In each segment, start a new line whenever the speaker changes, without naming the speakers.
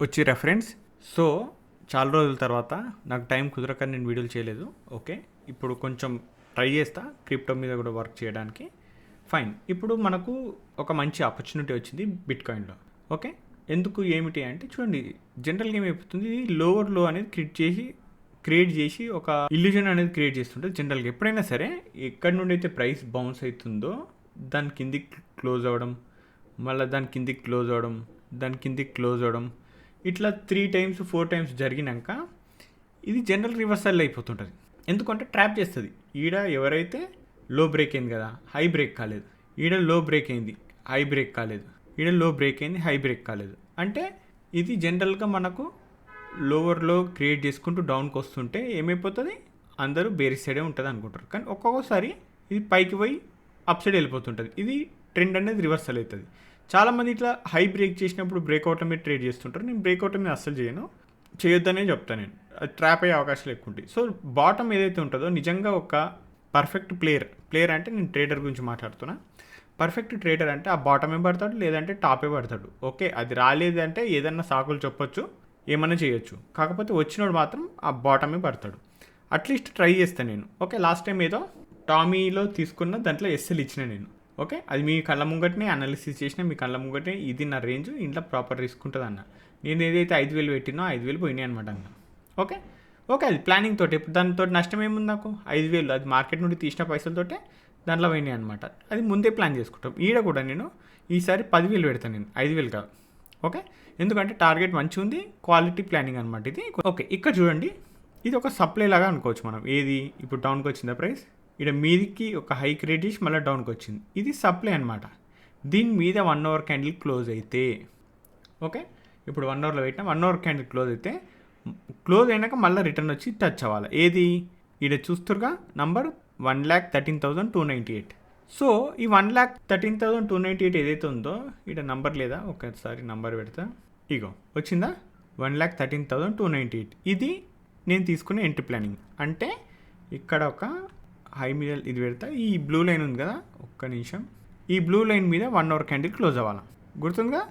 వచ్చి reference. So చాలా రోజుల తర్వాత నాకు టైం కుదరక నేను వీడియోలు చేయలేదు. ఓకే, ఇప్పుడు కొంచెం ట్రై చేస్తా క్రిప్టో మీద కూడా వర్క్ చేయడానికి. ఫైన్. ఇప్పుడు మనకు ఒక మంచి ఆపర్చునిటీ వచ్చింది బిట్ కాయిన్లో. ఓకే, ఎందుకు ఏమిటి అంటే చూడండి, జనరల్గా ఏమైపోతుంది, లోవర్ లో అనేది క్రియేట్ చేసి ఒక ఇల్యూజన్ అనేది క్రియేట్ చేస్తుంటుంది. జనరల్గా ఎప్పుడైనా సరే ఎక్కడి నుండి అయితే ప్రైస్ బౌన్స్ అవుతుందో దాని కిందికి క్లోజ్ అవ్వడం, మళ్ళీ దాని కిందికి క్లోజ్ అవ్వడం, దాని కిందికి క్లోజ్ అవ్వడం, ఇట్లా 3 times 4 times జరిగినాక ఇది జనరల్ రివర్సల్ అయిపోతుంటుంది. ఎందుకంటే ట్రాప్ చేస్తుంది. ఈడ ఎవరైతే లో బ్రేక్ అయింది కదా, హై బ్రేక్ కాలేదు, ఈడ లో బ్రేక్ అయింది, హై బ్రేక్ కాలేదు, ఈడ లో బ్రేక్ అయింది, హై బ్రేక్ కాలేదు, అంటే ఇది జనరల్గా మనకు లోవర్లో క్రియేట్ చేసుకుంటూ డౌన్కి వస్తుంటే ఏమైపోతుంది, అందరూ బేరీ సైడే ఉంటుంది అనుకుంటారు. కానీ ఒక్కొక్కసారి ఇది పైకి పోయి అప్ సైడ్ వెళ్ళిపోతుంటుంది. ఇది ట్రెండ్ అనేది రివర్సల్ అవుతుంది. చాలామంది ఇట్లా హై బ్రేక్ చేసినప్పుడు బ్రేక్అవుట్ మీద ట్రేడ్ చేస్తుంటారు. నేను బ్రేక్అవుట్ మీద అస్సలు చేయొద్దనే చెప్తాను. నేను అది ట్రాప్ అయ్యే అవకాశాలు ఎక్కువ ఉంటాయి. సో బాటమ్ ఏదైతే ఉంటుందో నిజంగా ఒక పర్ఫెక్ట్ ప్లేయర్ అంటే నేను ట్రేడర్ గురించి మాట్లాడుతున్నా. పర్ఫెక్ట్ ట్రేడర్ అంటే ఆ బాటమే పడతాడు, లేదంటే టాపే పడతాడు. ఓకే, అది రాలేదంటే ఏదన్నా సాకులు చెప్పొచ్చు, ఏమన్నా చేయొచ్చు. కాకపోతే వచ్చినోడు మాత్రం ఆ బాటమే పడతాడు. అట్లీస్ట్ ట్రై చేస్తాను నేను. ఓకే, లాస్ట్ టైం ఏదో టామీలో తీసుకున్న దాంట్లో ఎస్ఎల్ ఇచ్చిన నేను. ఓకే, అది మీ కళ్ళ ముంగటనే అనాలిసిస్ చేసిన, మీ కళ్ళ ముంగటే ఇది నా రేంజ్, ఇంట్లో ప్రాపర్ రిస్క్ ఉంటుంది అన్న. నేను ఏదైతే 5,000 పెట్టినో 5,000 పోయినాయి అనమాట అన్న. ఓకే, అది ప్లానింగ్ తోటి. ఇప్పుడు దానితో నష్టం ఏముంది నాకు? 5,000 అది మార్కెట్ నుండి తీసిన పైసలతోటే దాంట్లో పోయినాయి అనమాట. అది ముందే ప్లాన్ చేసుకుంటాం. ఈడ కూడా నేను ఈసారి 10,000 పెడతాను నేను, 5,000 కాదు. ఓకే, ఎందుకంటే టార్గెట్ మంచిగా ఉంది, క్వాలిటీ ప్లానింగ్ అనమాట ఇది. ఓకే, ఇక్కడ చూడండి, ఇది ఒక సప్లై లాగా అనుకోవచ్చు మనం. ఏది ఇప్పుడు డౌన్కి వచ్చిందా ప్రైస్, ఇక్కడ మీదికి ఒక హై క్రియేట్ చేసి మళ్ళీ డౌన్కి వచ్చింది, ఇది సప్లై అనమాట. దీని మీద 1 hour క్యాండిల్ క్లోజ్ అయితే, ఓకే, ఇప్పుడు 1 hourలో పెట్టినా 1 hour క్యాండిల్ క్లోజ్ అయినాక మళ్ళీ రిటర్న్ వచ్చి టచ్ అవ్వాలి. ఏది ఇక్కడ చూస్తురుగా నంబర్ 1,13,298. సో ఈ 1,13,298 ఏదైతే ఉందో ఇక్కడ నంబర్ లేదా, ఒకసారి నంబర్ పెడతా. ఇగో వచ్చిందా 1,13,298. ఇది నేను తీసుకునే ఎంట్రీ ప్లానింగ్. అంటే ఇక్కడ ఒక హై మీద ఇది పెడతా. ఈ బ్లూ లైన్ ఉంది కదా, ఒక్క నిమిషం, ఈ బ్లూ లైన్ మీద 1 hour క్యాండిల్ క్లోజ్ అవ్వాలి. గుర్తుందిగా,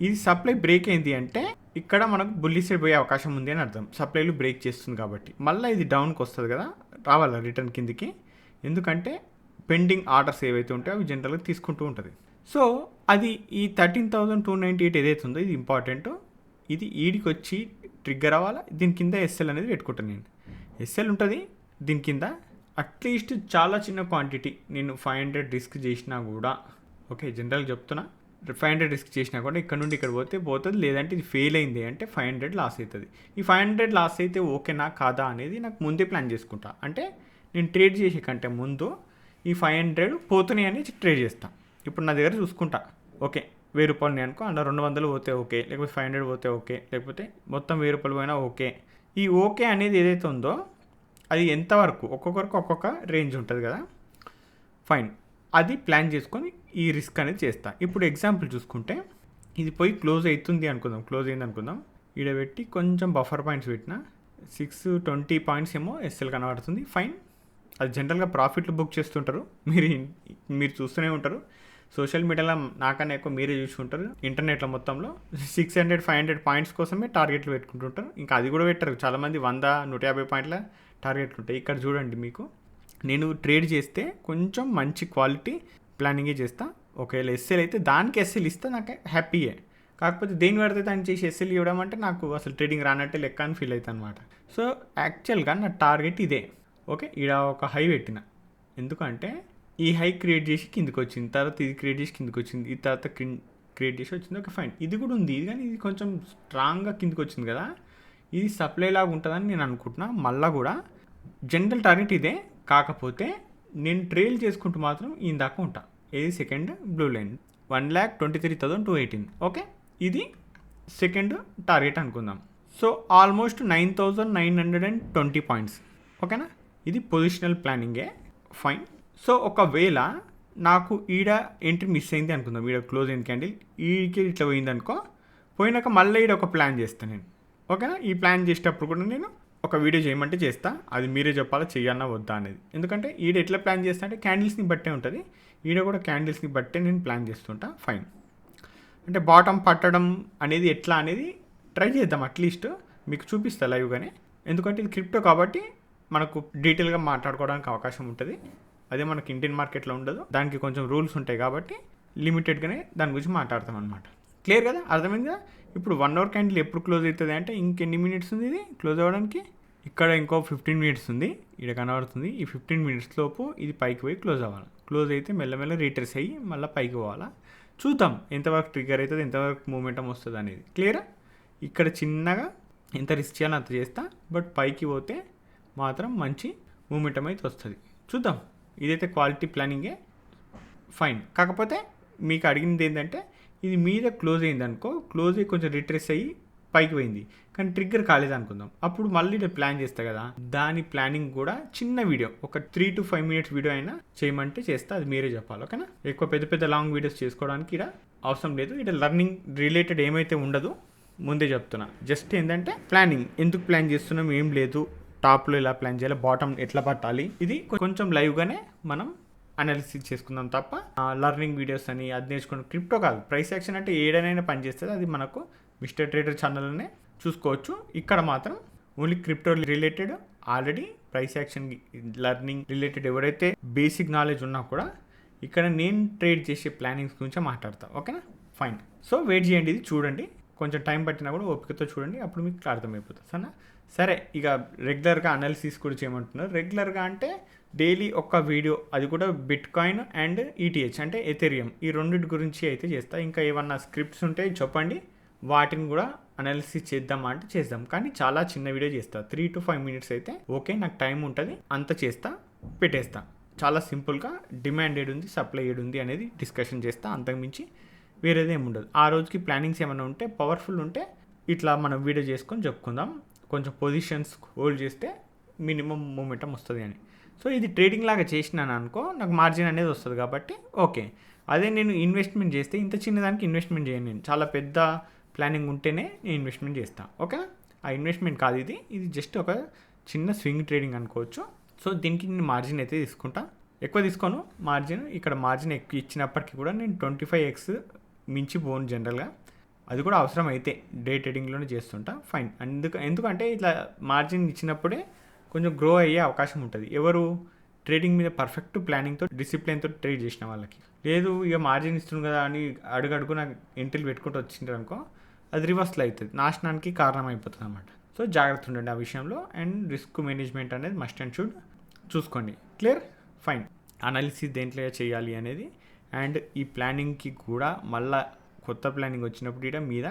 ఇది సప్లై బ్రేక్ అయింది అంటే ఇక్కడ మనకు బుల్లి సైడ్ పోయే అవకాశం ఉంది అని అర్థం. సప్లైలు బ్రేక్ చేస్తుంది కాబట్టి మళ్ళీ ఇది డౌన్కి వస్తుంది కదా, రావాలా రిటర్న్ కిందికి. ఎందుకంటే పెండింగ్ ఆర్డర్స్ ఏవైతే ఉంటాయో అవి జనరల్గా తీసుకుంటూ ఉంటుంది. సో అది ఈ 13,298 ఏదైతే ఉందో ఇది ఇంపార్టెంట్. ఇది ఈడికి వచ్చి ట్రిగ్గర్ అవ్వాలి. దీని కింద ఎస్ఎల్ అనేది పెట్టుకుంటాను నేను. ఎస్ఎల్ ఉంటుంది దీని కింద. అట్లీస్ట్ చాలా చిన్న క్వాంటిటీ, నేను 500 రిస్క్ చేసినా కూడా, ఓకే జనరల్గా చెప్తున్నా, 500 రిస్క్ చేసినా కూడా ఇక్కడ నుండి ఇక్కడ పోతుంది. లేదంటే ఇది ఫెయిల్ అయింది అంటే 500 లాస్ అవుతుంది. ఈ 500 లాస్ అయితే ఓకేనా కాదా అనేది నాకు ముందే ప్లాన్ చేసుకుంటా. అంటే నేను ట్రేడ్ చేసే కంటే ముందు ఈ 500 పోతున్నాయి అని ట్రేడ్ చేస్తాను. ఇప్పుడు నా దగ్గర చూసుకుంటా, ఓకే 1,000 రూపాయలు అనుకో, అలా 200 పోతే ఓకే, లేకపోతే 500 పోతే ఓకే, లేకపోతే మొత్తం 1,000 రూపాయలు పోయినా ఓకే. ఈ ఓకే అనేది ఏదైతే ఉందో అది ఎంతవరకు, ఒక్కొక్కరికి ఒక్కొక్క రేంజ్ ఉంటుంది కదా, ఫైన్, అది ప్లాన్ చేసుకొని ఈ రిస్క్ అనేది చేస్తా. ఇప్పుడు ఎగ్జాంపుల్ చూసుకుంటే ఇది పోయి క్లోజ్ అవుతుంది అనుకుందాం, క్లోజ్ అయింది అనుకుందాం. ఈడ పెట్టి కొంచెం బఫర్ పాయింట్స్ పెట్టిన 620 పాయింట్స్ ఏమో ఎస్ఎల్ కనబడుతుంది. ఫైన్, అది జనరల్గా ప్రాఫిట్లు బుక్ చేస్తుంటారు, మీరు చూస్తూనే ఉంటారు. సోషల్ మీడియాలో నాకన్నా ఎక్కువ మీరే చూసుకుంటారు. ఇంటర్నెట్లో మొత్తంలో 600 500 పాయింట్స్ కోసమే టార్గెట్లు పెట్టుకుంటుంటారు. ఇంకా అది కూడా పెట్టారు చాలామంది, 100 150 పాయింట్ల టార్గెట్లు ఉంటాయి. ఇక్కడ చూడండి, మీకు నేను ట్రేడ్ చేస్తే కొంచెం మంచి క్వాలిటీ ప్లానింగే చేస్తా. ఒకవేళ ఎస్ఎల్ అయితే దానికి ఎస్ఎల్ ఇస్తే నాకు హ్యాపీయే. కాకపోతే దేని పడితే దాన్ని చేసి ఎస్ఎల్ ఇవ్వడం అంటే నాకు అసలు ట్రేడింగ్ రానట్టే లెక్క అని ఫీల్ అవుతుంది అనమాట. సో యాక్చువల్గా నా టార్గెట్ ఇదే. ఓకే, ఇక్కడ ఒక హై పెట్టిన, ఎందుకంటే ఈ హై క్రియేట్ చేసి కిందికి వచ్చింది, తర్వాత ఇది క్రియేట్ చేసి కిందికి వచ్చింది, ఈ తర్వాత క్రియేట్ చేసి వచ్చింది. ఓకే ఫైన్, ఇది కూడా ఉంది, ఇది కానీ ఇది కొంచెం స్ట్రాంగ్గా కిందికి వచ్చింది కదా, ఇది సప్లై లాగా ఉంటుందని నేను అనుకుంటున్నా. మళ్ళీ కూడా జనరల్ టార్గెట్ ఇదే. కాకపోతే నేను ట్రేల్ చేసుకుంటూ మాత్రం ఈయన దాకా ఉంటా. ఏది సెకండ్ బ్లూ లైన్ 1,23,218. ఓకే, ఇది సెకండ్ టార్గెట్ అనుకుందాం. So almost 9,920 points. ఓకేనా, ఇది పొజిషనల్ ప్లానింగే. ఫైన్. సో ఒకవేళ నాకు ఈడ ఎంట్రీ మిస్ అయింది అనుకుందాం, ఈడ క్లోజ్ అయింది క్యాండిల్, ఈడికి ఇట్లా పోయింది అనుకో, పోయినాక మళ్ళీ ఈడ ఒక ప్లాన్ చేస్తాను నేను. ఓకేనా, ఈ ప్లాన్ చేసేటప్పుడు కూడా నేను ఒక వీడియో చేయమంటే చేస్తా, అది మీరే చెప్పాలా చెయ్యన్నా వద్దా అనేది. ఎందుకంటే ఈడ ఎట్లా ప్లాన్ చేస్తా అంటే క్యాండిల్స్ని బట్టే ఉంటుంది, ఈడ కూడా క్యాండిల్స్ని బట్టే నేను ప్లాన్ చేస్తుంటా. ఫైన్, అంటే బాటమ్ పట్టడం అనేది ఎట్లా అనేది ట్రై చేద్దాం, అట్లీస్ట్ మీకు చూపిస్తా లైవ్గానే. ఎందుకంటే ఇది క్రిప్టో కాబట్టి మనకు డీటెయిల్గా మాట్లాడుకోవడానికి అవకాశం ఉంటుంది. అదే మనకి ఇండియన్ మార్కెట్లో ఉండదు, దానికి కొంచెం రూల్స్ ఉంటాయి కాబట్టి లిమిటెడ్గానే దాని గురించి మాట్లాడతాం అనమాట. క్లియర్ కదా, అర్థమైంది కదా. ఇప్పుడు 1 అవర్ క్యాండిల్ ఎప్పుడు క్లోజ్ అవుతుంది అంటే ఇంకెన్ని మినిట్స్ ఉంది ఇది క్లోజ్ అవ్వడానికి? ఇక్కడ ఇంకో 15 మినిట్స్ ఉంది, ఇక్కడ కనబడుతుంది. ఈ 15 మినిట్స్ లోపు ఇది పైకి పోయి క్లోజ్ అవ్వాలి. క్లోజ్ అయితే మెల్లమెల్ల రీట్రేస్ అయ్యి మళ్ళీ పైకి పోవాలా. చూద్దాం ఎంతవరకు ట్రిగ్గర్ అవుతుంది, ఎంతవరకు మూమెంటం వస్తుంది అనేది. క్లియరా? ఇక్కడ చిన్నగా ఎంత రిస్క్ చేయాలో అంత చేస్తా, బట్ పైకి పోతే మాత్రం మంచి మూమెంటం అయితే వస్తుంది. చూద్దాం. ఇదైతే క్వాలిటీ ప్లానింగే, ఫైన్. కాకపోతే మీకు అడిగినది ఏంటంటే ఇది మీద క్లోజ్ అయింది అనుకో, క్లోజ్ అయ్యి కొంచెం రిట్రేస్ అయ్యి పైకి పోయింది కానీ ట్రిగ్గర్ కాలేదు అనుకుందాం, అప్పుడు మళ్ళీ నేను ప్లాన్ చేస్తా కదా, దాని ప్లానింగ్ కూడా చిన్న వీడియో, ఒక 3 to 5 minutes వీడియో అయినా చేయమంటే చేస్తా, అది మీరే చెప్పాలి. ఓకేనా? ఎక్కువ పెద్ద పెద్ద లాంగ్ వీడియోస్ చేసుకోవడానికి ఇక్కడ అవసరం లేదు. ఇక్కడ లెర్నింగ్ రిలేటెడ్ ఏమైతే ఉండదు, ముందే చెప్తున్నా. జస్ట్ ఏంటంటే ప్లానింగ్, ఎందుకు ప్లాన్ చేస్తున్నాం, ఏం లేదు, టాప్లో ఎలా ప్లాన్ చేయాలి, బాటమ్ ఎట్లా పట్టాలి, ఇది కొంచెం లైవ్గానే మనం అనాలిసిస్ చేసుకుందాం తప్ప లర్నింగ్ వీడియోస్ అని అది నేర్చుకుని క్రిప్టో కాదు. ప్రైస్ యాక్షన్ అంటే ఏడనైనా పనిచేస్తుంది, అది మనకు మిస్టర్ ట్రేడర్ ఛానల్లోనే చూసుకోవచ్చు. ఇక్కడ మాత్రం only crypto related, already price action learning related ఎవరైతే బేసిక్ నాలెడ్జ్ ఉన్నా కూడా ఇక్కడ నేను ట్రేడ్ చేసే ప్లానింగ్స్ గురించి మాట్లాడతా. ఓకేనా? ఫైన్. సో వెయిట్ చేయండి, ఇది చూడండి, కొంచెం టైం పట్టినా కూడా ఓపికతో చూడండి, అప్పుడు మీకు అర్థమైపోతుంది. సరేనా? సరే, ఇక రెగ్యులర్గా అనాలిసిస్ కూడా చేయమంటున్నారు. రెగ్యులర్గా అంటే డైలీ ఒక్క వీడియో, అది కూడా బిట్ కాయిన్ అండ్ ఈటీహెచ్ అంటే ఎథెరియం, ఈ రెండింటి గురించి అయితే చేస్తా. ఇంకా ఏమన్నా స్క్రిప్ట్స్ ఉంటే చెప్పండి, వాటిని కూడా అనాలిసిస్ చేద్దామా అంటే చేద్దాం. కానీ చాలా చిన్న వీడియో చేస్తా, 3 to 5 minutes అయితే ఓకే, నాకు టైం ఉంటుంది, అంత చేస్తా, పెట్టేస్తా. చాలా సింపుల్గా డిమాండ్ ఏడుంది, సప్లై ఏడుంది అనేది డిస్కషన్ చేస్తా, అంతకుమించి వేరేది ఏమి ఉండదు. ఆ రోజుకి ప్లానింగ్స్ ఏమైనా ఉంటే పవర్ఫుల్ ఉంటే ఇట్లా మనం వీడియో చేసుకొని చెప్పుకుందాం. కొంచెం పొజిషన్స్ హోల్డ్ చేస్తే మినిమం మూమెంటం వస్తుంది అని. సో ఇది ట్రేడింగ్ లాగా చేసినాను అనుకో, నాకు మార్జిన్ అనేది వస్తుంది కాబట్టి ఓకే. అదే నేను ఇన్వెస్ట్మెంట్ చేస్తే ఇంత చిన్నదానికి ఇన్వెస్ట్మెంట్ చేయను నేను, చాలా పెద్ద ప్లానింగ్ ఉంటేనే నేను ఇన్వెస్ట్మెంట్ చేస్తాను. ఓకేనా? ఆ ఇన్వెస్ట్మెంట్ కాదు ఇది, ఇది జస్ట్ ఒక చిన్న స్వింగ్ ట్రేడింగ్ అనుకోవచ్చు. సో దీనికి నేను మార్జిన్ అయితే తీసుకుంటా, ఎక్కువ తీసుకోను మార్జిన్. ఇక్కడ మార్జిన్ ఎక్కువ ఇచ్చినప్పటికీ కూడా నేను 25x మించి పోను జనరల్గా, అది కూడా అవసరం అయితే డే ట్రేడింగ్లోనే చేస్తుంటా. ఫైన్. ఎందుకంటే ఇట్లా మార్జిన్ ఇచ్చినప్పుడే కొంచెం గ్రో అయ్యే అవకాశం ఉంటుంది. ఎవరు ట్రేడింగ్ మీద పర్ఫెక్ట్ ప్లానింగ్తో డిసిప్లిన్తో ట్రేడ్ చేసిన వాళ్ళకి. లేదు ఇక మార్జిన్ ఇస్తుంది కదా అని అడుగడుగు నాకు ఎంట్రీలు పెట్టుకుంటూ వచ్చింటారు అనుకో, అది రివర్స్లో అవుతుంది, నాశనానికి కారణం అయిపోతుంది అనమాట. సో జాగ్రత్త ఉండండి ఆ విషయంలో, అండ్ రిస్క్ మేనేజ్మెంట్ అనేది మస్ట్ అండ్ షుడ్ చూసుకోండి. క్లియర్? ఫైన్. అనాలిసిస్ దేంట్లో చేయాలి అనేది, అండ్ ఈ ప్లానింగ్కి కూడా మళ్ళీ కొత్త ప్లానింగ్ వచ్చినప్పుడు ఇక్కడ మీద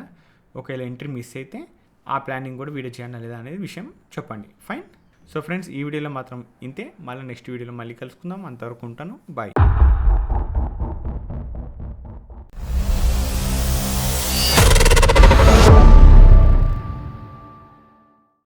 ఒకవేళ ఎంట్రీ మిస్ అయితే ఆ ప్లానింగ్ కూడా వీడియో చేయాలి లేదా అనేది విషయం చెప్పండి. ఫైన్. సో ఫ్రెండ్స్, ఈ వీడియోలో మాత్రం ఇంతే. మళ్ళీ నెక్స్ట్ వీడియోలో మళ్ళీ కలుసుకుందాం. అంతవరకు ఉంటాను. బాయ్.